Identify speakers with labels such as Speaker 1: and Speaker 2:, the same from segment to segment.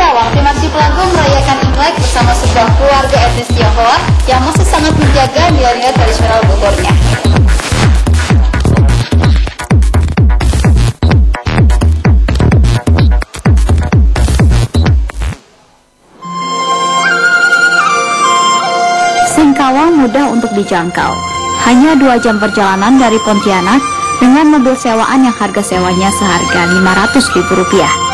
Speaker 1: Singkawang, tim Archipelago merayakan Imlek bersama sebuah keluarga etnis Tionghoa yang masih sangat menjaga nilai-nilai tradisional Bogornya.
Speaker 2: Singkawang mudah untuk dijangkau. Hanya 2 jam perjalanan dari Pontianak dengan mobil sewaan yang harga sewanya seharga Rp500.000.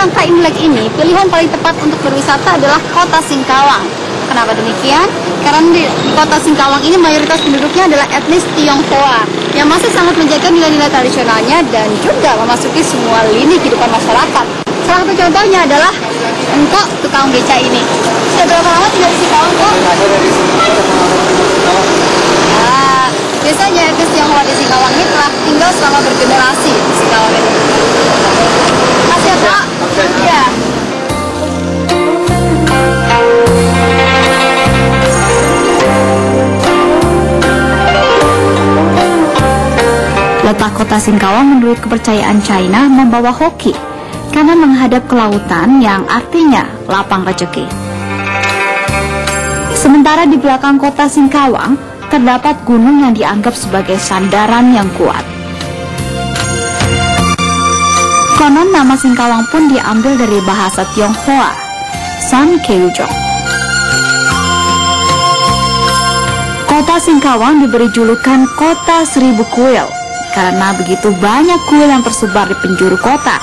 Speaker 1: Rangka Imlek ini, pilihan paling tepat untuk berwisata adalah kota Singkawang. Kenapa demikian? Karena di kota Singkawang ini mayoritas penduduknya adalah etnis Tionghoa yang masih sangat menjaga nilai-nilai tradisionalnya dan juga memasuki semua lini kehidupan masyarakat. Salah satu contohnya adalah Engkok, tukang beca ini. Sudah berapa lama tinggal di Singkawang, Kok? Biasanya etnis Tionghoa di Singkawang ini telah tinggal selama bergenerasi di Singkawang ini. Makasih ya, Kak. Ya.
Speaker 2: Letak kota Singkawang menurut kepercayaan China membawa hoki karena menghadap ke lautan yang artinya lapang rezeki. Sementara di belakang kota Singkawang terdapat gunung yang dianggap sebagai sandaran yang kuat. Konon nama Singkawang pun diambil dari bahasa Tionghoa, San Keujong. Kota Singkawang diberi julukan Kota Seribu Kuil karena begitu banyak kuil yang tersebar di penjuru kota.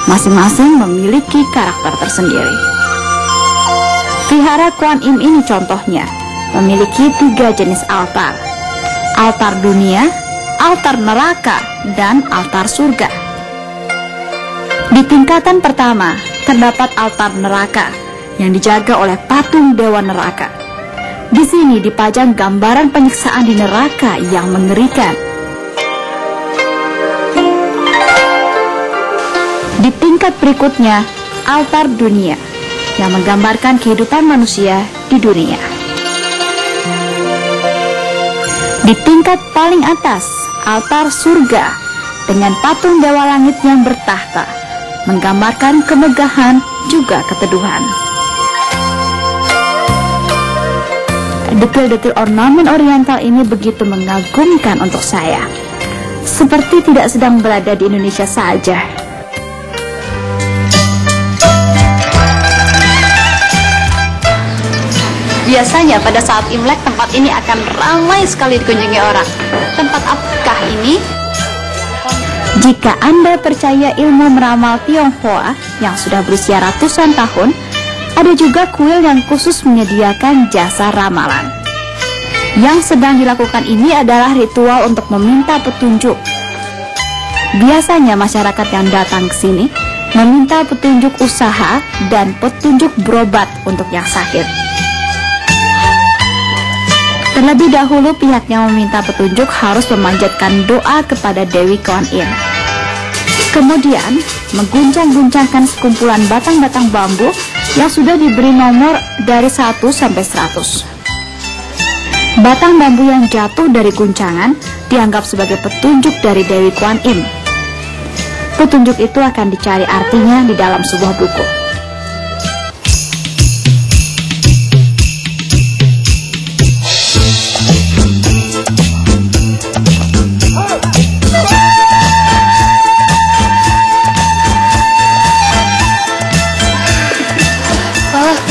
Speaker 2: Masing-masing memiliki karakter tersendiri. Vihara Kuan Im ini contohnya memiliki 3 jenis altar: altar dunia, altar neraka, dan altar surga. Di tingkatan pertama terdapat altar neraka yang dijaga oleh patung dewa neraka. Di sini dipajang gambaran penyiksaan di neraka yang mengerikan. Di tingkat berikutnya, altar dunia yang menggambarkan kehidupan manusia di dunia. Di tingkat paling atas, altar surga dengan patung dewa langit yang bertahta, menggambarkan kemegahan juga keteduhan. Detil-detil ornamen oriental ini begitu mengagumkan untuk saya, seperti tidak sedang berada di Indonesia saja.
Speaker 1: Biasanya pada saat Imlek tempat ini akan ramai sekali dikunjungi orang. Tempat apakah ini?
Speaker 2: Jika Anda percaya ilmu meramal Tionghoa yang sudah berusia ratusan tahun, ada juga kuil yang khusus menyediakan jasa ramalan. Yang sedang dilakukan ini adalah ritual untuk meminta petunjuk. Biasanya masyarakat yang datang ke sini meminta petunjuk usaha dan petunjuk berobat untuk yang sakit. Terlebih dahulu pihak yang meminta petunjuk harus memanjatkan doa kepada Dewi Kuan Im. Kemudian mengguncang-guncangkan sekumpulan batang-batang bambu yang sudah diberi nomor dari 1 sampai 100. Batang bambu yang jatuh dari guncangan dianggap sebagai petunjuk dari Dewi Kuan Im. Petunjuk itu akan dicari artinya di dalam sebuah buku.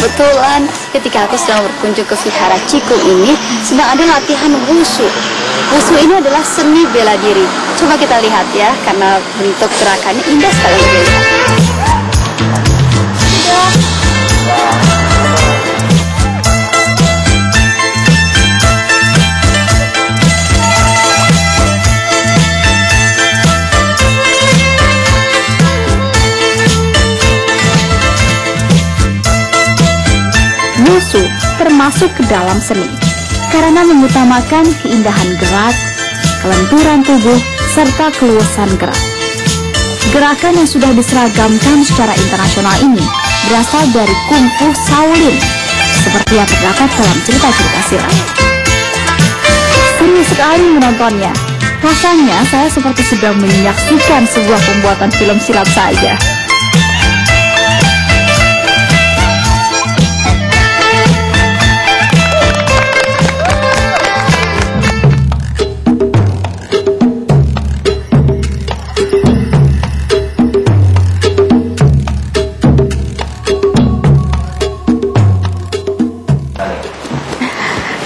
Speaker 1: Kebetulan ketika aku sedang berkunjung ke Vihara Cikul ini sedang ada latihan wushu. Wushu ini adalah seni bela diri. Coba kita lihat ya, karena bentuk gerakannya indah sekali untuk dilihat.
Speaker 2: Wushu termasuk ke dalam seni karena mengutamakan keindahan gerak, kelenturan tubuh, serta keluasan gerak. Gerakan yang sudah diseragamkan secara internasional ini berasal dari kungfu Shaolin, seperti yang terdapat dalam cerita-cerita silat. Seru sekali menontonnya. Rasanya saya seperti sedang menyaksikan sebuah pembuatan film silat saja.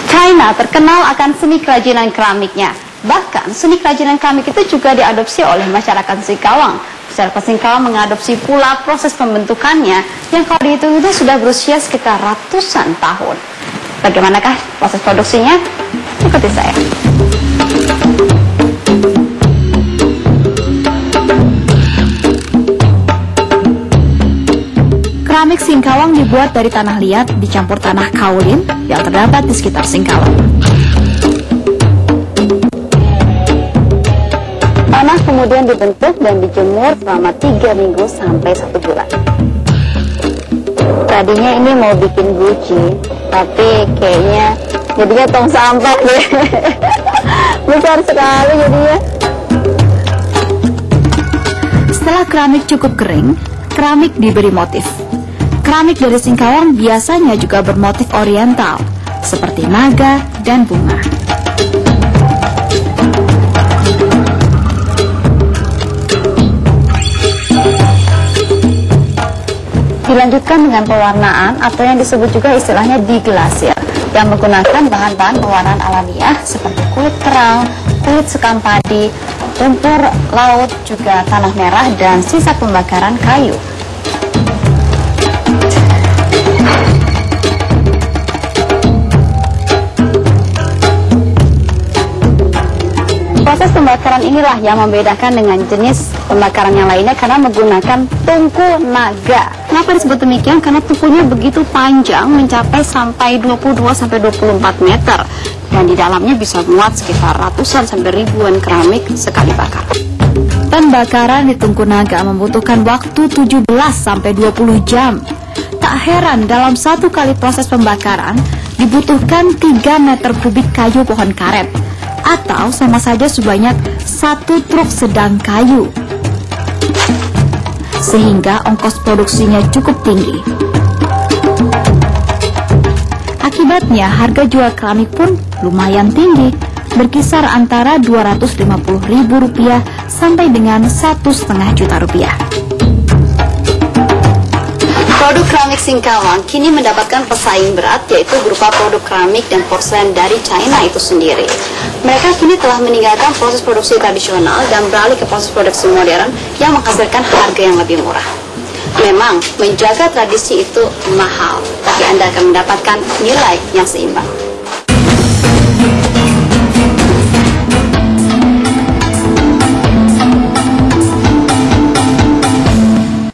Speaker 1: China terkenal akan seni kerajinan keramiknya. Bahkan seni kerajinan keramik itu juga diadopsi oleh masyarakat Singkawang. Masyarakat Singkawang mengadopsi pula proses pembentukannya yang kalau dihitung itu sudah berusia sekitar ratusan tahun. Bagaimanakah proses produksinya? Ikuti saya.
Speaker 2: Keramik Singkawang dibuat dari tanah liat dicampur tanah kaolin yang terdapat di sekitar Singkawang.
Speaker 1: Tanah kemudian dibentuk dan dijemur selama 3 minggu sampai 1 bulan. Tadinya ini mau bikin guci, tapi kayaknya jadinya tong sampah deh. Besar sekali jadinya.
Speaker 2: Setelah keramik cukup kering, keramik diberi motif. Keramik dari Singkawang biasanya juga bermotif oriental, seperti naga dan bunga.
Speaker 1: Dilanjutkan dengan pewarnaan atau yang disebut juga istilahnya diglasir, yang menggunakan bahan-bahan pewarnaan alamiah seperti kulit kerang, kulit sekam padi, lumpur laut, juga tanah merah dan sisa pembakaran kayu. Proses pembakaran inilah yang membedakan dengan jenis pembakaran yang lainnya karena menggunakan tungku naga. Kenapa disebut demikian? Karena tungkunya begitu panjang, mencapai sampai 22-24 meter. Dan di dalamnya bisa muat sekitar ratusan sampai ribuan keramik sekali bakar.
Speaker 2: Pembakaran di tungku naga membutuhkan waktu 17-20 jam. Tak heran dalam satu kali proses pembakaran dibutuhkan 3 meter kubik kayu pohon karet, atau sama saja sebanyak 1 truk sedang kayu. Sehingga ongkos produksinya cukup tinggi. Akibatnya harga jual keramik pun lumayan tinggi, berkisar antara Rp250.000 sampai dengan Rp1,5 juta.
Speaker 1: Produk keramik Singkawang kini mendapatkan pesaing berat, yaitu berupa produk keramik dan porselen dari China itu sendiri. Mereka kini telah meninggalkan proses produksi tradisional dan beralih ke proses produksi modern yang menghasilkan harga yang lebih murah. Memang menjaga tradisi itu mahal, tapi Anda akan mendapatkan nilai yang seimbang.